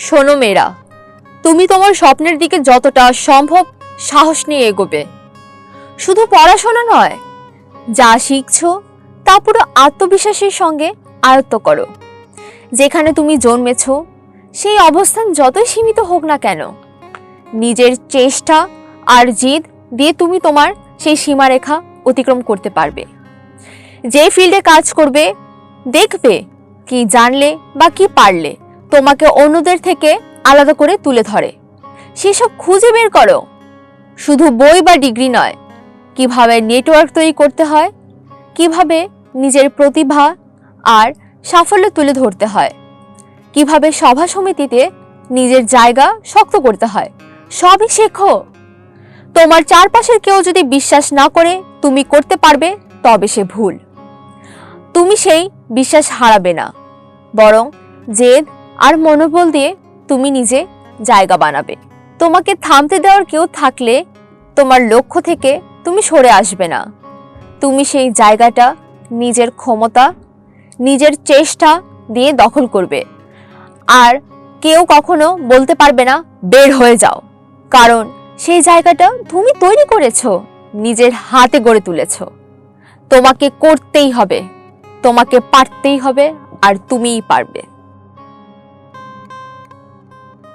শোনো মেয়েরা, তুমি তোমার স্বপ্নের দিকে যতটা সম্ভব সাহস নিয়ে এগোবে। শুধু পড়াশোনা নয়, যা শিখছো তা পুরো আত্মবিশ্বাসের সঙ্গে আয়ত্ত করো। যেখানে তুমি জন্মেছো সেই অবস্থান যতই সীমিত হোক না কেন, নিজের চেষ্টা আর জিদ দিয়ে তুমি তোমার সেই সীমারেখা অতিক্রম করতে পারবে। যে ফিল্ডে কাজ করবে, দেখবে কি জানলে বা কি পারলে তোমাকে অন্যদের থেকে আলাদা করে তুলে ধরে, সেসব খুঁজে বের করো। শুধু বই বা ডিগ্রি নয়, কিভাবে নেটওয়ার্ক তৈরি করতে হয়, কিভাবে নিজের প্রতিভা আর সাফল্য তুলে ধরতে হয়, কিভাবে সভা সমিতিতে নিজের জায়গা শক্ত করতে হয়, সবই শেখো। তোমার চারপাশের কেউ যদি বিশ্বাস না করে তুমি করতে পারবে, তবে সে ভুল। তুমি সেই বিশ্বাস হারাবে না, বরং জেদ আর মনোবল দিয়ে তুমি নিজে জায়গা বানাবে। তোমাকে থামতে দেওয়ার কেউ থাকলে তোমার লক্ষ্য থেকে তুমি সরে আসবে না। তুমি সেই জায়গাটা নিজের ক্ষমতা, নিজের চেষ্টা দিয়ে দখল করবে। আর কেউ কখনো বলতে পারবে না বের হয়ে যাও, কারণ সেই জায়গাটা তুমি তৈরি করেছো, নিজের হাতে গড়ে তুলেছো। তোমাকে করতেই হবে, তোমাকে পারতেই হবে, আর তুমিই পারবে।